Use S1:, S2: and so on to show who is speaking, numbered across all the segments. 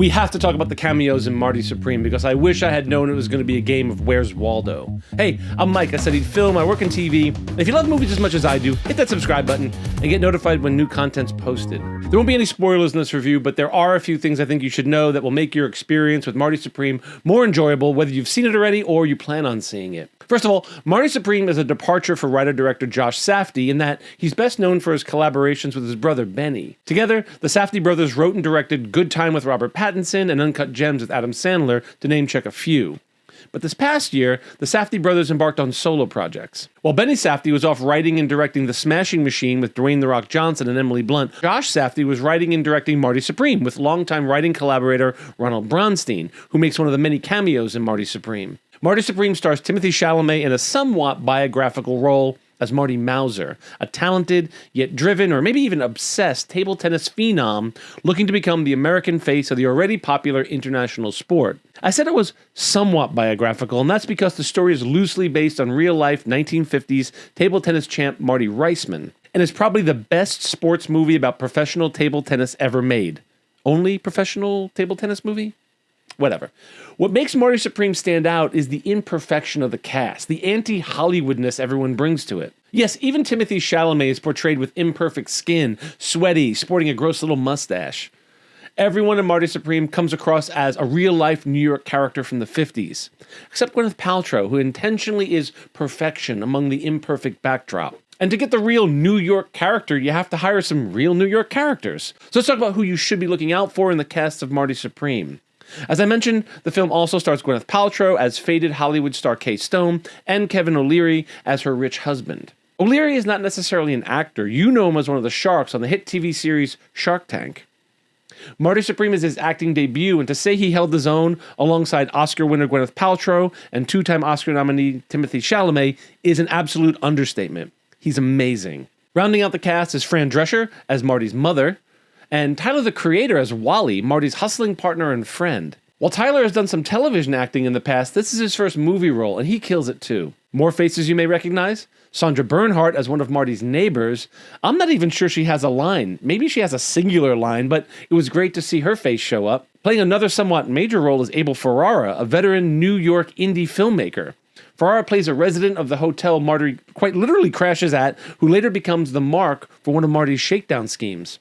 S1: We have to talk about the cameos in Marty Supreme because I wish I had known it was going to be a game of Where's Waldo. Hey, I'm Mike. I studied film, I work in TV. And if you love movies as much as I do, hit that subscribe button and get notified when new content's posted. There won't be any spoilers in this review, but there are a few things I think you should know that will make your experience with Marty Supreme more enjoyable, whether you've seen it already or you plan on seeing it. First of all, Marty Supreme is a departure for writer-director Josh Safdie in that he's best known for his collaborations with his brother Benny. Together, the Safdie brothers wrote and directed Good Time with Robert Pattinson and Uncut Gems with Adam Sandler, to name-check a few. But this past year, the Safdie brothers embarked on solo projects. While Benny Safdie was off writing and directing The Smashing Machine with Dwayne "The Rock" Johnson and Emily Blunt, Josh Safdie was writing and directing Marty Supreme with longtime writing collaborator Ronald Bronstein, who makes one of the many cameos in Marty Supreme. Marty Supreme stars Timothée Chalamet in a somewhat biographical role as Marty Mauser, a talented, yet driven, or maybe even obsessed table tennis phenom looking to become the American face of the already popular international sport. I said it was somewhat biographical, and that's because the story is loosely based on real-life 1950s table tennis champ Marty Reisman, and is probably the best sports movie about professional table tennis ever made. Only professional table tennis movie? Whatever. What makes Marty Supreme stand out is the imperfection of the cast, the anti-Hollywoodness everyone brings to it. Yes, even Timothée Chalamet is portrayed with imperfect skin, sweaty, sporting a gross little mustache. Everyone in Marty Supreme comes across as a real-life New York character from the 50s, except Gwyneth Paltrow, who intentionally is perfection among the imperfect backdrop. And to get the real New York character, you have to hire some real New York characters. So let's talk about who you should be looking out for in the cast of Marty Supreme. As I mentioned, the film also stars Gwyneth Paltrow as faded Hollywood star Kay Stone and Kevin O'Leary as her rich husband. O'Leary is not necessarily an actor. You know him as one of the sharks on the hit TV series Shark Tank. Marty Supreme is his acting debut, and to say he held his own alongside Oscar winner Gwyneth Paltrow and two-time Oscar nominee Timothée Chalamet is an absolute understatement. He's amazing. Rounding out the cast is Fran Drescher as Marty's mother, and Tyler the Creator as Wally, Marty's hustling partner and friend. While Tyler has done some television acting in the past, this is his first movie role, and he kills it too. More faces you may recognize: Sandra Bernhardt as one of Marty's neighbors. I'm not even sure she has a line. Maybe she has a singular line, but it was great to see her face show up. Playing another somewhat major role is Abel Ferrara, a veteran New York indie filmmaker. Ferrara plays a resident of the hotel Marty quite literally crashes at, who later becomes the mark for one of Marty's shakedown schemes.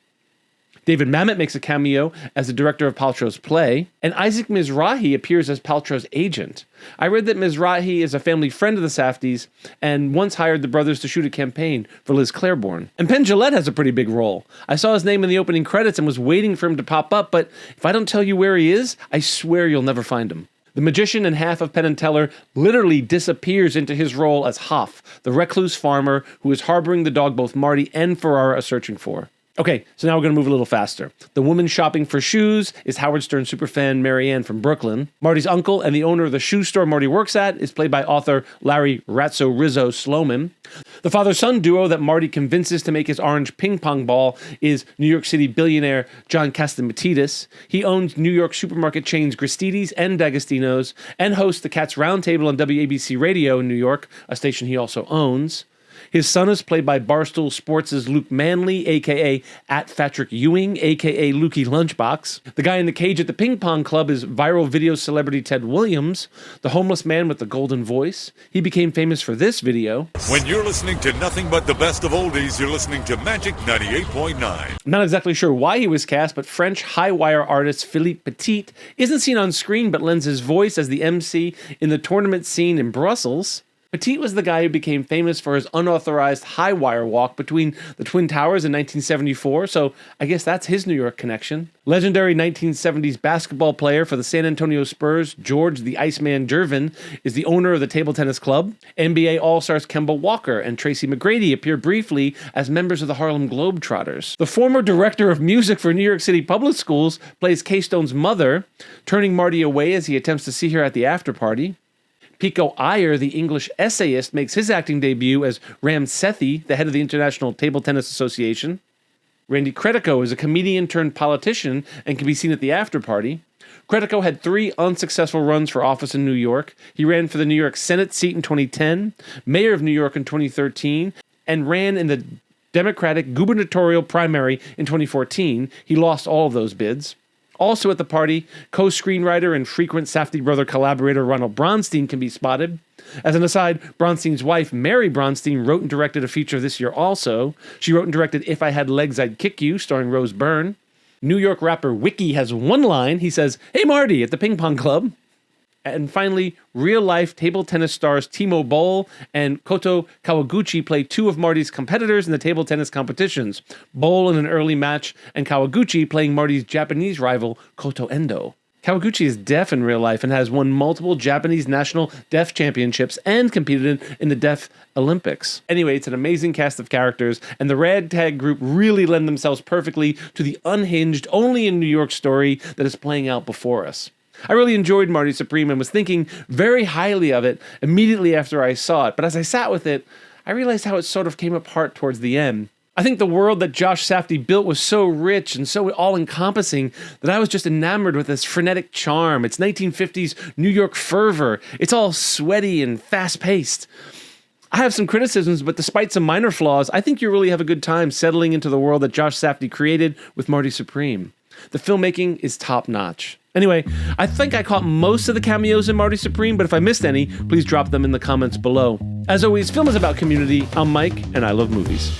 S1: David Mamet makes a cameo as the director of Paltrow's play, and Isaac Mizrahi appears as Paltrow's agent. I read that Mizrahi is a family friend of the Safdies and once hired the brothers to shoot a campaign for Liz Claiborne. And Penn Jillette has a pretty big role. I saw his name in the opening credits and was waiting for him to pop up, but if I don't tell you where he is, I swear you'll never find him. The magician and half of Penn and Teller literally disappears into his role as Hoff, the recluse farmer who is harboring the dog both Marty and Ferrara are searching for. Okay, so now we're going to move a little faster. The woman shopping for shoes is Howard Stern superfan Marianne from Brooklyn. Marty's uncle and the owner of the shoe store Marty works at is played by author Larry Ratso Rizzo Sloman. The father-son duo that Marty convinces to make his orange ping-pong ball is New York City billionaire John Catsimatidis. He owns New York supermarket chains Gristedes and D'Agostino's and hosts the Cats Roundtable on WABC Radio in New York, a station he also owns. His son is played by Barstool Sports' Luke Manley, a.k.a. @Patrick Ewing, a.k.a. Lukey Lunchbox. The guy in the cage at the ping pong club is viral video celebrity Ted Williams, the homeless man with the golden voice. He became famous for this video.
S2: When you're listening to nothing but the best of oldies, you're listening to Magic 98.9.
S1: I'm not exactly sure why he was cast, but French high-wire artist Philippe Petit isn't seen on screen but lends his voice as the MC in the tournament scene in Brussels. Petit was the guy who became famous for his unauthorized high-wire walk between the Twin Towers in 1974, so I guess that's his New York connection. Legendary 1970s basketball player for the San Antonio Spurs, George the Iceman Gervin, is the owner of the table tennis club. NBA All-Stars Kemba Walker and Tracy McGrady appear briefly as members of the Harlem Globetrotters. The former director of music for New York City Public Schools plays Kay Stone's mother, turning Marty away as he attempts to see her at the after-party. Pico Iyer, the English essayist, makes his acting debut as Ram Sethi, the head of the International Table Tennis Association. Randy Credico is a comedian turned politician and can be seen at the after-party. Credico had 3 unsuccessful runs for office in New York. He ran for the New York Senate seat in 2010, mayor of New York in 2013, and ran in the Democratic gubernatorial primary in 2014. He lost all of those bids. Also at the party, co-screenwriter and frequent Safdie brother collaborator Ronald Bronstein can be spotted. As an aside, Bronstein's wife, Mary Bronstein, wrote and directed a feature this year also. She wrote and directed If I Had Legs, I'd Kick You, starring Rose Byrne. New York rapper Wiki has one line. He says, "Hey Marty," at the ping pong club. And finally, real-life table tennis stars Timo Boll and Koto Kawaguchi play two of Marty's competitors in the table tennis competitions. Boll in an early match, and Kawaguchi playing Marty's Japanese rival, Koto Endo. Kawaguchi is deaf in real life and has won multiple Japanese national deaf championships and competed in the Deaf Olympics. Anyway, it's an amazing cast of characters, and the ragtag group really lend themselves perfectly to the unhinged, only in New York story that is playing out before us. I really enjoyed Marty Supreme and was thinking very highly of it immediately after I saw it, but as I sat with it, I realized how it sort of came apart towards the end. I think the world that Josh Safdie built was so rich and so all-encompassing that I was just enamored with this frenetic charm. It's 1950s New York fervor. It's all sweaty and fast-paced. I have some criticisms, but despite some minor flaws, I think you really have a good time settling into the world that Josh Safdie created with Marty Supreme. The filmmaking is top-notch. Anyway, I think I caught most of the cameos in Marty Supreme, but if I missed any, please drop them in the comments below. As always, film is about community. I'm Mike, and I love movies.